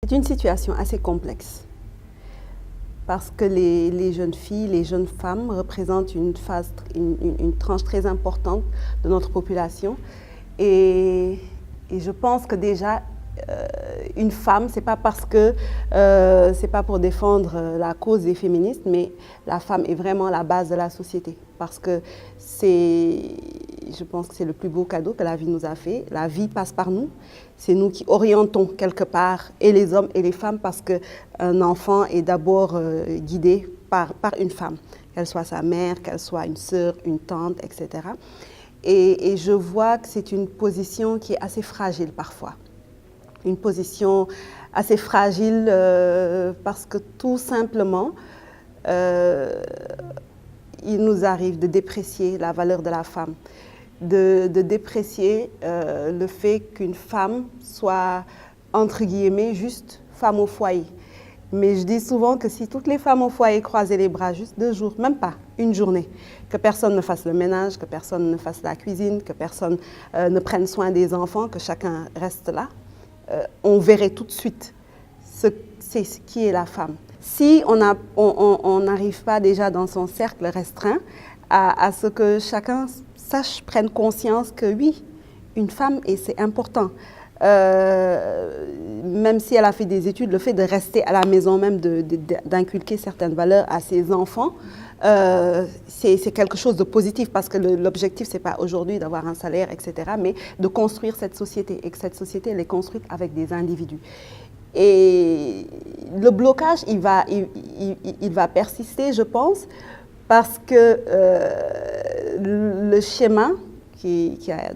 C'est une situation assez complexe parce que les jeunes filles, les jeunes femmes représentent une tranche très importante de notre population. Et je pense que déjà, une femme, c'est pas parce que c'est pas pour défendre la cause des féministes, mais la femme est vraiment la base de la société. Parce que je pense que c'est le plus beau cadeau que la vie nous a fait. La vie passe par nous. C'est nous qui orientons quelque part, et les hommes et les femmes, parce qu'un enfant est d'abord guidé par une femme, qu'elle soit sa mère, qu'elle soit une sœur, une tante, etc. Et je vois que c'est une position qui est assez fragile parfois. Une position assez fragile parce que tout simplement, il nous arrive de déprécier la valeur de la femme, de déprécier le fait qu'une femme soit, entre guillemets, juste femme au foyer. Mais je dis souvent que si toutes les femmes au foyer croisaient les bras juste 2 jours, même pas une journée, que personne ne fasse le ménage, que personne ne fasse la cuisine, que personne ne prenne soin des enfants, que chacun reste là, on verrait tout de suite ce qui est la femme. Si on n'arrive pas déjà dans son cercle restreint à ce que chacun sache, prenne conscience que oui, une femme, et c'est important, même si elle a fait des études, le fait de rester à la maison, même d'inculquer certaines valeurs à ses enfants, c'est quelque chose de positif parce que l'objectif, c'est pas aujourd'hui d'avoir un salaire, etc., mais de construire cette société et que cette société, elle est construite avec des individus. Et le blocage, il va persister, je pense, parce que le schéma qui a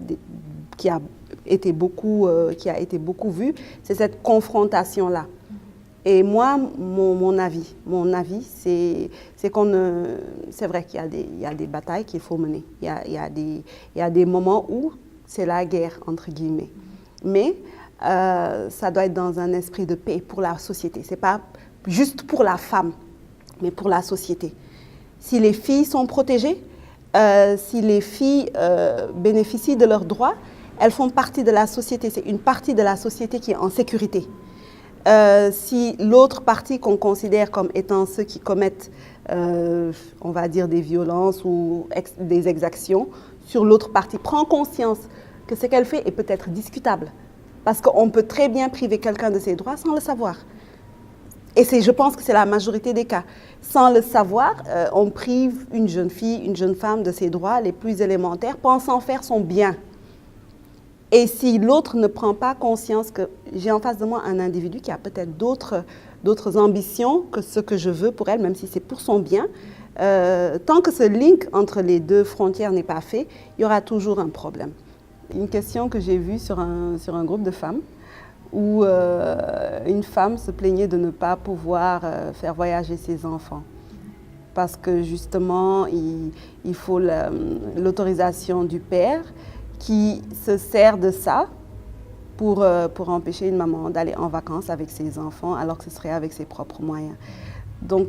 été beaucoup vu, c'est cette confrontation-là. Et moi, mon avis, c'est vrai qu'il y a des batailles qu'il faut mener. Il y a des moments où c'est la guerre, entre guillemets. Mais ça doit être dans un esprit de paix pour la société. Ce n'est pas juste pour la femme, mais pour la société. Si les filles sont protégées, si les filles bénéficient de leurs droits, elles font partie de la société. C'est une partie de la société qui est en sécurité. Si l'autre partie qu'on considère comme étant ceux qui commettent, on va dire, des violences ou des exactions, sur l'autre partie prend conscience que ce qu'elle fait est peut-être discutable. Parce qu'on peut très bien priver quelqu'un de ses droits sans le savoir. Et je pense que c'est la majorité des cas. Sans le savoir, on prive une jeune fille, une jeune femme de ses droits les plus élémentaires, pensant faire son bien. Et si l'autre ne prend pas conscience que j'ai en face de moi un individu qui a peut-être d'autres ambitions que ce que je veux pour elle, même si c'est pour son bien, tant que ce link entre les deux frontières n'est pas fait, il y aura toujours un problème. Une question que j'ai vue sur un groupe de femmes où une femme se plaignait de ne pas pouvoir faire voyager ses enfants parce que justement il faut l'autorisation du père qui se sert de ça pour empêcher une maman d'aller en vacances avec ses enfants alors que ce serait avec ses propres moyens. Donc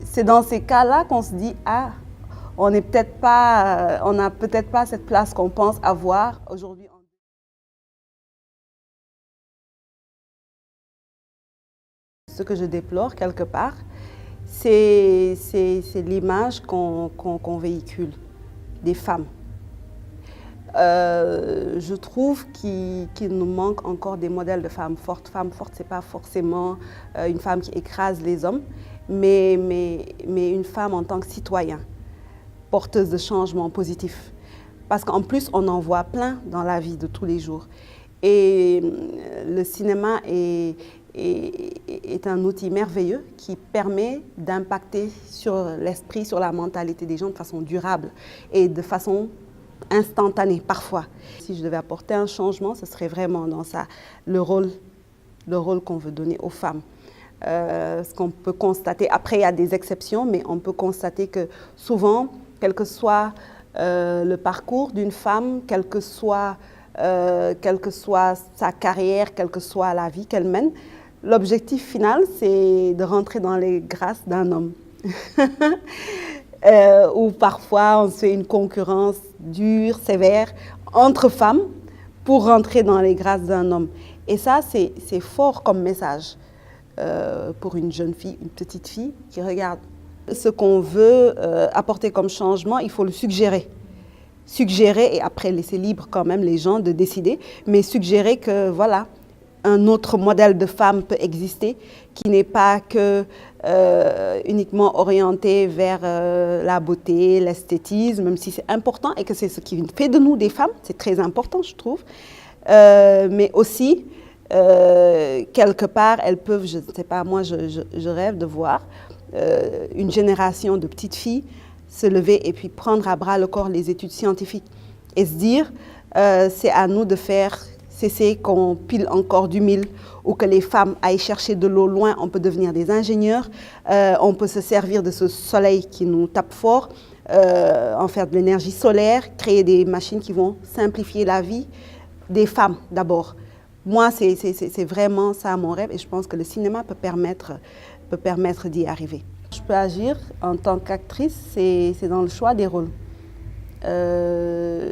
c'est dans ces cas-là qu'on se dit « Ah, on n'a peut-être pas cette place qu'on pense avoir aujourd'hui. » Ce que je déplore quelque part, c'est l'image qu'on véhicule des femmes. Je trouve qu'il nous manque encore des modèles de femmes fortes. Femme forte, ce n'est pas forcément une femme qui écrase les hommes, mais une femme en tant que citoyen, porteuse de changements positifs. Parce qu'en plus, on en voit plein dans la vie de tous les jours. Et le cinéma est un outil merveilleux qui permet d'impacter sur l'esprit, sur la mentalité des gens de façon durable et de façon instantanée parfois. Si je devais apporter un changement, ce serait vraiment dans ça, le rôle qu'on veut donner aux femmes. Ce qu'on peut constater, après il y a des exceptions, mais on peut constater que souvent, quel que soit le parcours d'une femme, quelle que soit sa carrière, quelle que soit la vie qu'elle mène, l'objectif final, c'est de rentrer dans les grâces d'un homme. Où parfois on se fait une concurrence dure, sévère, entre femmes pour rentrer dans les grâces d'un homme. Et ça, c'est fort comme message pour une jeune fille, une petite fille qui regarde. Ce qu'on veut apporter comme changement, il faut le suggérer. Suggérer et après laisser libre quand même les gens de décider, mais suggérer que voilà, un autre modèle de femme peut exister qui n'est pas que uniquement orienté vers la beauté, l'esthétisme, même si c'est important et que c'est ce qui fait de nous des femmes, c'est très important je trouve, mais aussi quelque part elles peuvent, je ne sais pas, moi je rêve de voir une génération de petites filles se lever et puis prendre à bras le corps les études scientifiques et se dire c'est à nous de faire cesser qu'on pile encore du mil ou que les femmes aillent chercher de l'eau loin, on peut devenir des ingénieurs, on peut se servir de ce soleil qui nous tape fort, en faire de l'énergie solaire, créer des machines qui vont simplifier la vie des femmes d'abord. Moi, c'est vraiment ça mon rêve et je pense que le cinéma peut permettre d'y arriver. Je peux agir en tant qu'actrice, c'est dans le choix des rôles.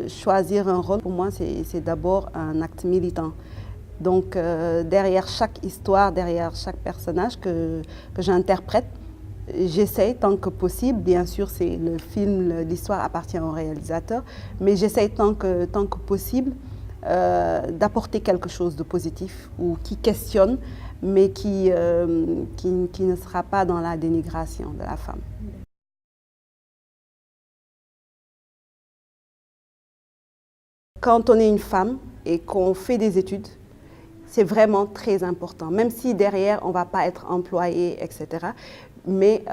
Choisir un rôle, pour moi, c'est d'abord un acte militant. Donc, derrière chaque histoire, derrière chaque personnage que j'interprète, j'essaie tant que possible, bien sûr, c'est le film, l'histoire appartient au réalisateur, mais j'essaie tant que possible d'apporter quelque chose de positif ou qui questionne, mais qui ne sera pas dans la dénigration de la femme. Quand on est une femme et qu'on fait des études, c'est vraiment très important, même si derrière on ne va pas être employé, etc. Mais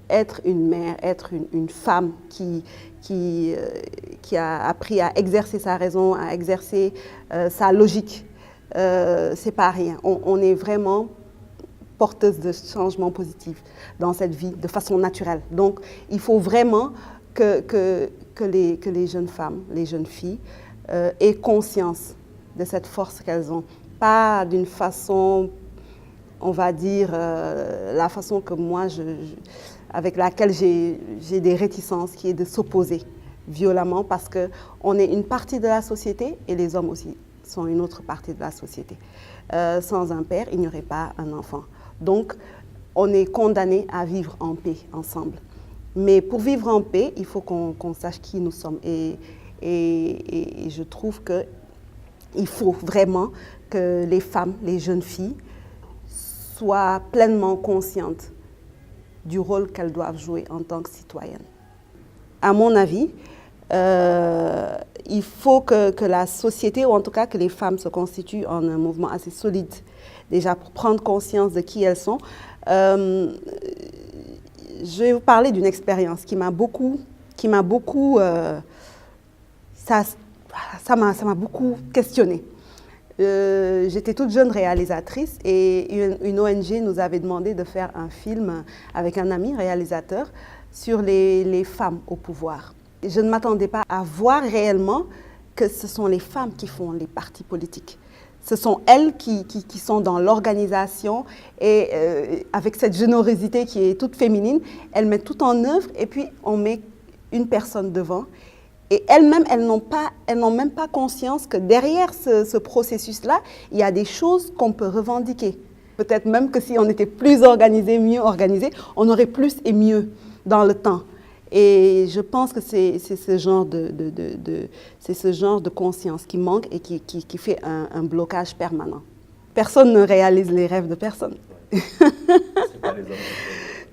être une mère, être une femme qui a appris à exercer sa raison, à exercer sa logique, c'est pas rien. On est vraiment porteuse de changements positifs dans cette vie de façon naturelle. Donc il faut vraiment que les jeunes femmes, les jeunes filles aient conscience de cette force qu'elles ont. Pas d'une façon, on va dire, la façon que moi, avec laquelle j'ai des réticences, qui est de s'opposer violemment parce qu'on est une partie de la société et les hommes aussi sont une autre partie de la société. Sans un père, il n'y aurait pas un enfant. Donc, on est condamné à vivre en paix ensemble. Mais pour vivre en paix, il faut qu'on sache qui nous sommes. Et je trouve qu'il faut vraiment que les femmes, les jeunes filles, soient pleinement conscientes du rôle qu'elles doivent jouer en tant que citoyennes. À mon avis, il faut que la société, ou en tout cas que les femmes se constituent en un mouvement assez solide, déjà pour prendre conscience de qui elles sont. Je vais vous parler d'une expérience qui m'a beaucoup questionnée. J'étais toute jeune réalisatrice et une ONG nous avait demandé de faire un film avec un ami réalisateur sur les femmes au pouvoir. Je ne m'attendais pas à voir réellement que ce sont les femmes qui font les partis politiques. Ce sont elles qui sont dans l'organisation et avec cette générosité qui est toute féminine, elles mettent tout en œuvre et puis on met une personne devant. Et elles-mêmes, elles n'ont même pas conscience que derrière ce processus-là, il y a des choses qu'on peut revendiquer. Peut-être même que si on était plus organisé, mieux organisé, on aurait plus et mieux dans le temps. Et je pense que c'est ce genre de conscience qui manque et qui fait un blocage permanent. Personne ne réalise les rêves de personne. C'est pas les hommes.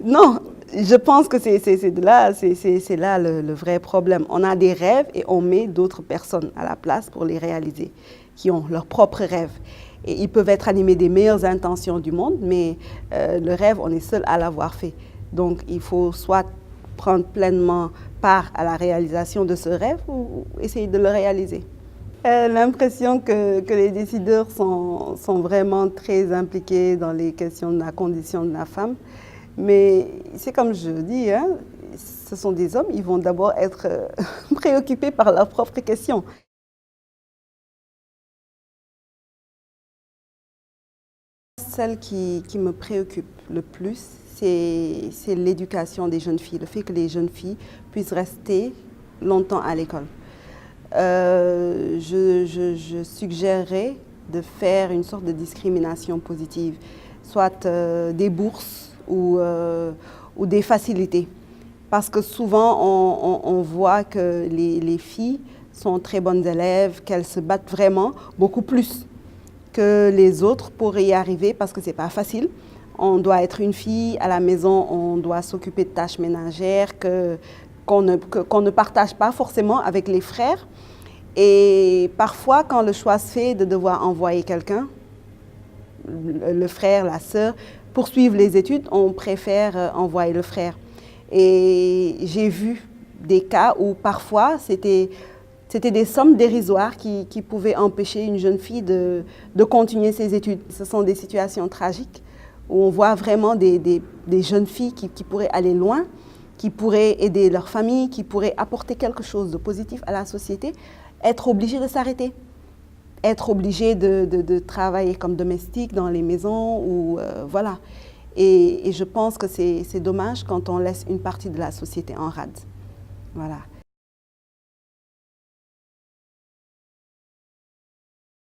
Non, je pense que c'est là le vrai problème. On a des rêves et on met d'autres personnes à la place pour les réaliser, qui ont leurs propres rêves. Et ils peuvent être animés des meilleures intentions du monde, mais le rêve, on est seul à l'avoir fait. Donc il faut soit prendre pleinement part à la réalisation de ce rêve ou essayer de le réaliser. L'impression que les décideurs sont vraiment très impliqués dans les questions de la condition de la femme. Mais c'est comme je dis, hein, ce sont des hommes, ils vont d'abord être préoccupés par leurs propres questions. Celle qui me préoccupe le plus, c'est l'éducation des jeunes filles, le fait que les jeunes filles puissent rester longtemps à l'école. Je suggérerais de faire une sorte de discrimination positive, soit des bourses ou des facilités. Parce que souvent, on voit que les filles sont très bonnes élèves, qu'elles se battent vraiment beaucoup plus que les autres pour y arriver, parce que ce n'est pas facile. On doit être une fille, à la maison, on doit s'occuper de tâches ménagères qu'on ne partage pas forcément avec les frères. Et parfois, quand le choix se fait de devoir envoyer quelqu'un, le frère, la sœur, poursuivre les études, on préfère envoyer le frère. Et j'ai vu des cas où parfois c'était des sommes dérisoires qui pouvaient empêcher une jeune fille de continuer ses études. Ce sont des situations tragiques où on voit vraiment des jeunes filles qui pourraient aller loin, qui pourraient aider leur famille, qui pourraient apporter quelque chose de positif à la société, être obligées de s'arrêter, être obligées de travailler comme domestique dans les maisons, ou voilà. Et je pense que c'est dommage quand on laisse une partie de la société en rade. Voilà.